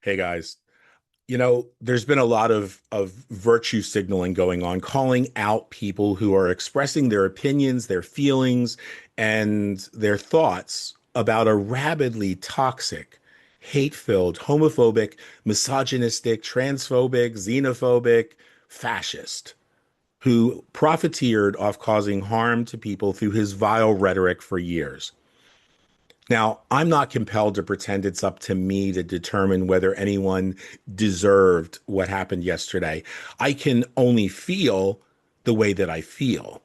Hey guys, there's been a lot of virtue signaling going on, calling out people who are expressing their opinions, their feelings, and their thoughts about a rabidly toxic, hate-filled, homophobic, misogynistic, transphobic, xenophobic fascist who profiteered off causing harm to people through his vile rhetoric for years. Now, I'm not compelled to pretend it's up to me to determine whether anyone deserved what happened yesterday. I can only feel the way that I feel.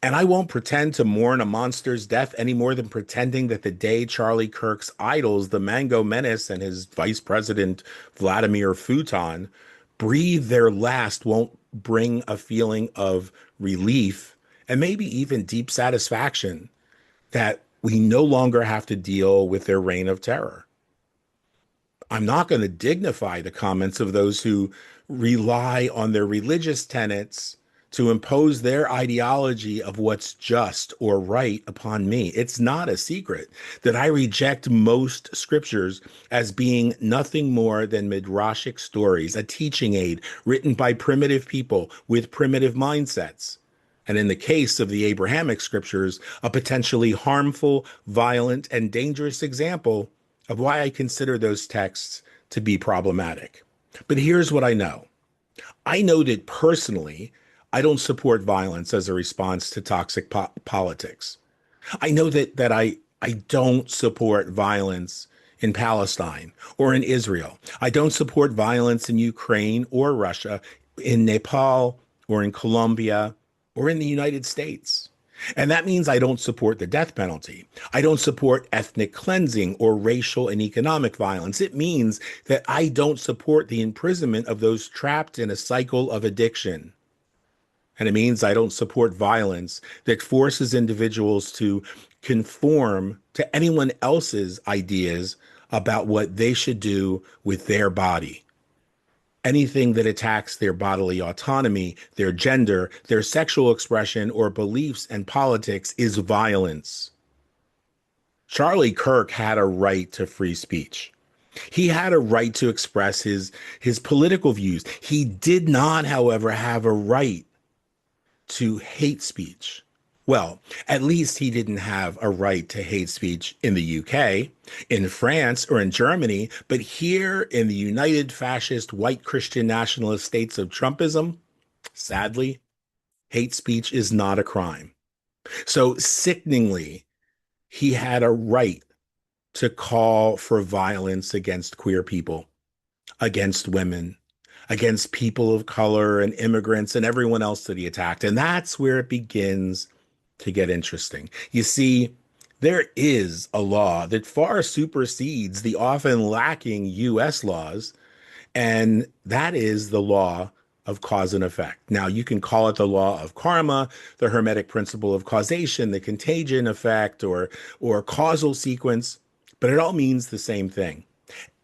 And I won't pretend to mourn a monster's death any more than pretending that the day Charlie Kirk's idols, the Mango Menace and his vice president, Vladimir Futon, breathe their last won't bring a feeling of relief and maybe even deep satisfaction that we no longer have to deal with their reign of terror. I'm not going to dignify the comments of those who rely on their religious tenets to impose their ideology of what's just or right upon me. It's not a secret that I reject most scriptures as being nothing more than midrashic stories, a teaching aid written by primitive people with primitive mindsets. And in the case of the Abrahamic scriptures, a potentially harmful, violent, and dangerous example of why I consider those texts to be problematic. But here's what I know. I know that personally, I don't support violence as a response to toxic politics. I know that I don't support violence in Palestine or in Israel. I don't support violence in Ukraine or Russia, in Nepal or in Colombia or in the United States. And that means I don't support the death penalty. I don't support ethnic cleansing or racial and economic violence. It means that I don't support the imprisonment of those trapped in a cycle of addiction. And it means I don't support violence that forces individuals to conform to anyone else's ideas about what they should do with their body. Anything that attacks their bodily autonomy, their gender, their sexual expression, or beliefs and politics is violence. Charlie Kirk had a right to free speech. He had a right to express his political views. He did not, however, have a right to hate speech. Well, at least he didn't have a right to hate speech in the UK, in France, or in Germany, but here in the United Fascist White Christian Nationalist States of Trumpism, sadly, hate speech is not a crime. So sickeningly, he had a right to call for violence against queer people, against women, against people of color and immigrants and everyone else that he attacked. And that's where it begins to get interesting. You see, there is a law that far supersedes the often lacking US laws, and that is the law of cause and effect. Now, you can call it the law of karma, the hermetic principle of causation, the contagion effect, or causal sequence, but it all means the same thing.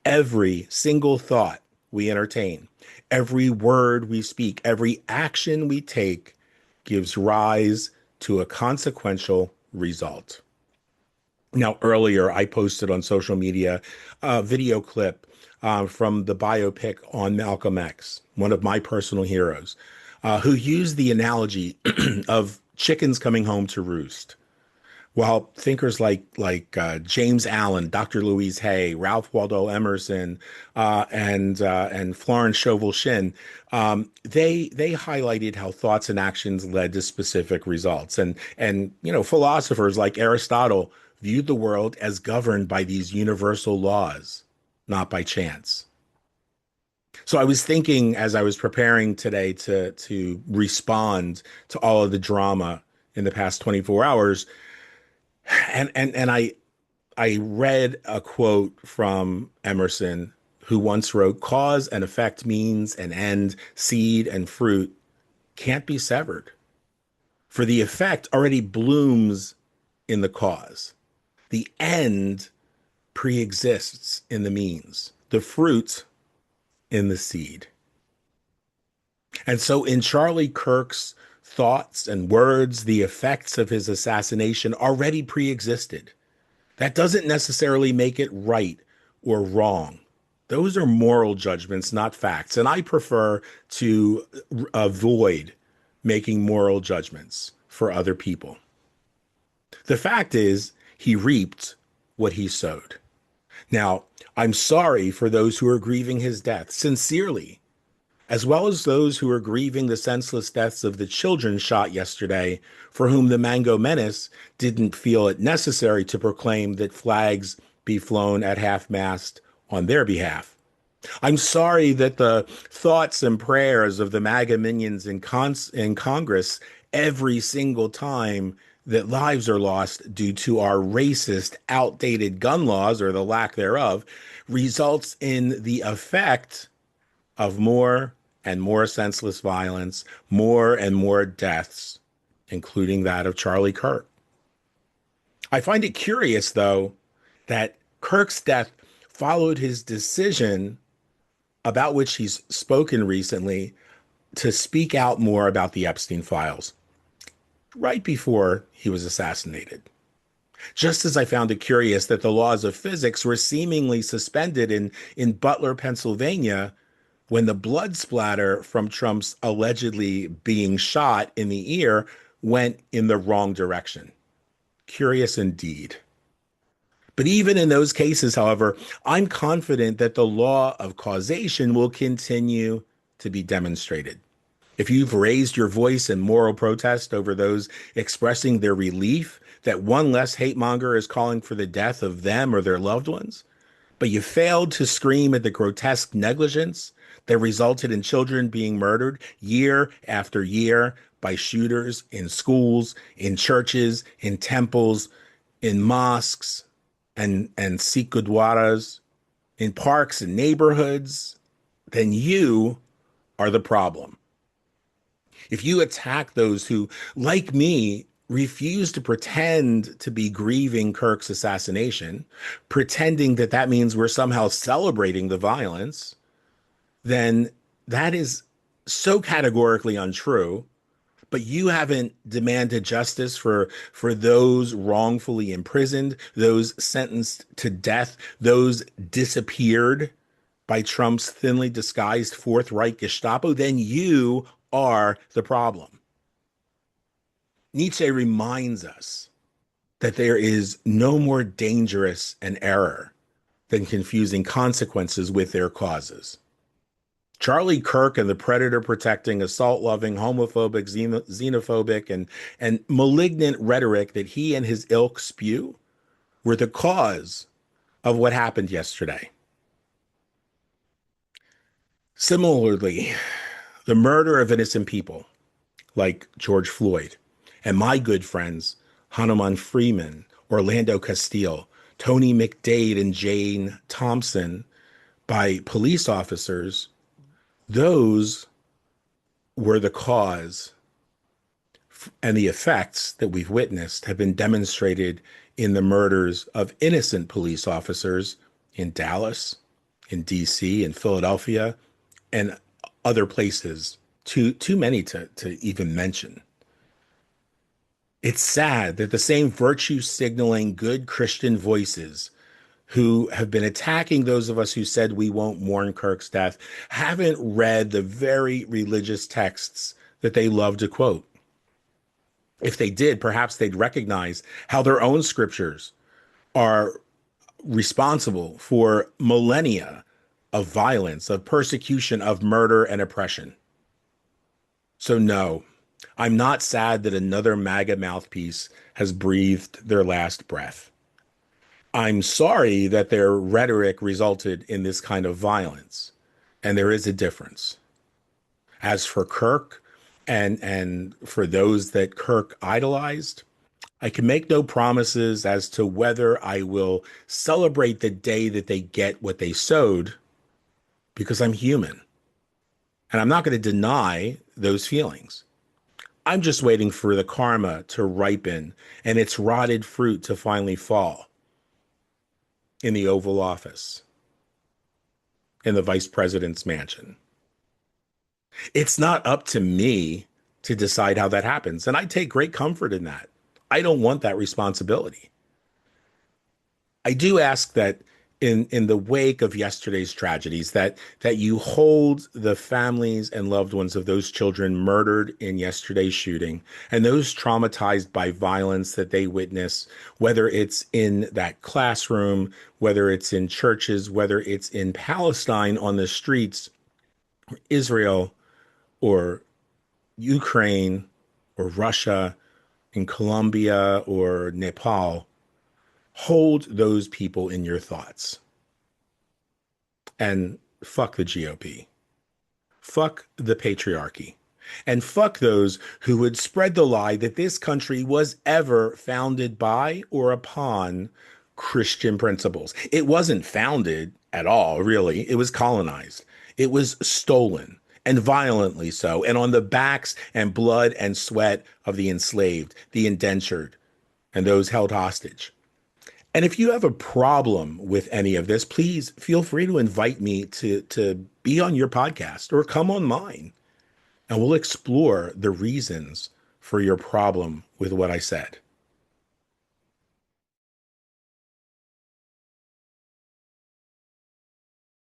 Every single thought we entertain, every word we speak, every action we take gives rise to a consequential result. Now, earlier I posted on social media a video clip from the biopic on Malcolm X, one of my personal heroes, who used the analogy of chickens coming home to roost. While thinkers like James Allen, Dr. Louise Hay, Ralph Waldo Emerson, and Florence Scovel Shinn, they highlighted how thoughts and actions led to specific results, and philosophers like Aristotle viewed the world as governed by these universal laws, not by chance. So I was thinking as I was preparing today to respond to all of the drama in the past 24 hours. And I read a quote from Emerson, who once wrote, "Cause and effect, means and end, seed and fruit can't be severed. For the effect already blooms in the cause. The end pre-exists in the means, the fruit in the seed." And so in Charlie Kirk's thoughts and words, the effects of his assassination already pre-existed. That doesn't necessarily make it right or wrong. Those are moral judgments, not facts. And I prefer to avoid making moral judgments for other people. The fact is, he reaped what he sowed. Now, I'm sorry for those who are grieving his death, sincerely, as well as those who are grieving the senseless deaths of the children shot yesterday, for whom the Mango Menace didn't feel it necessary to proclaim that flags be flown at half mast on their behalf. I'm sorry that the thoughts and prayers of the MAGA minions in Congress every single time that lives are lost due to our racist, outdated gun laws or the lack thereof results in the effect of more and more senseless violence, more and more deaths, including that of Charlie Kirk. I find it curious, though, that Kirk's death followed his decision, about which he's spoken recently, to speak out more about the Epstein files right before he was assassinated. Just as I found it curious that the laws of physics were seemingly suspended in Butler, Pennsylvania, when the blood splatter from Trump's allegedly being shot in the ear went in the wrong direction. Curious indeed. But even in those cases, however, I'm confident that the law of causation will continue to be demonstrated. If you've raised your voice in moral protest over those expressing their relief that one less hate monger is calling for the death of them or their loved ones, but you failed to scream at the grotesque negligence that resulted in children being murdered year after year by shooters in schools, in churches, in temples, in mosques, and Sikh gurdwaras, in parks and neighborhoods, then you are the problem. If you attack those who, like me, refuse to pretend to be grieving Kirk's assassination, pretending that that means we're somehow celebrating the violence, then that is so categorically untrue. But you haven't demanded justice for those wrongfully imprisoned, those sentenced to death, those disappeared by Trump's thinly disguised Fourth Reich Gestapo, then you are the problem. Nietzsche reminds us that there is no more dangerous an error than confusing consequences with their causes. Charlie Kirk and the predator protecting, assault loving, homophobic, xenophobic, and malignant rhetoric that he and his ilk spew were the cause of what happened yesterday. Similarly, the murder of innocent people like George Floyd and my good friends, Hanuman Freeman, Orlando Castile, Tony McDade, and Jane Thompson by police officers, those were the cause, and the effects that we've witnessed have been demonstrated in the murders of innocent police officers in Dallas, in DC, in Philadelphia, and other places, too many to even mention. It's sad that the same virtue signaling good Christian voices who have been attacking those of us who said we won't mourn Kirk's death haven't read the very religious texts that they love to quote. If they did, perhaps they'd recognize how their own scriptures are responsible for millennia of violence, of persecution, of murder and oppression. So no, I'm not sad that another MAGA mouthpiece has breathed their last breath. I'm sorry that their rhetoric resulted in this kind of violence, and there is a difference. As for Kirk and for those that Kirk idolized, I can make no promises as to whether I will celebrate the day that they get what they sowed, because I'm human, and I'm not going to deny those feelings. I'm just waiting for the karma to ripen and its rotted fruit to finally fall in the Oval Office, in the vice president's mansion. It's not up to me to decide how that happens. And I take great comfort in that. I don't want that responsibility. I do ask that in the wake of yesterday's tragedies, that you hold the families and loved ones of those children murdered in yesterday's shooting and those traumatized by violence that they witness, whether it's in that classroom, whether it's in churches, whether it's in Palestine on the streets, Israel or Ukraine or Russia, in Colombia or Nepal. Hold those people in your thoughts. And fuck the GOP. Fuck the patriarchy. And fuck those who would spread the lie that this country was ever founded by or upon Christian principles. It wasn't founded at all, really. It was colonized. It was stolen, and violently so, and on the backs and blood and sweat of the enslaved, the indentured, and those held hostage. And if you have a problem with any of this, please feel free to invite me to be on your podcast or come on mine, and we'll explore the reasons for your problem with what I said.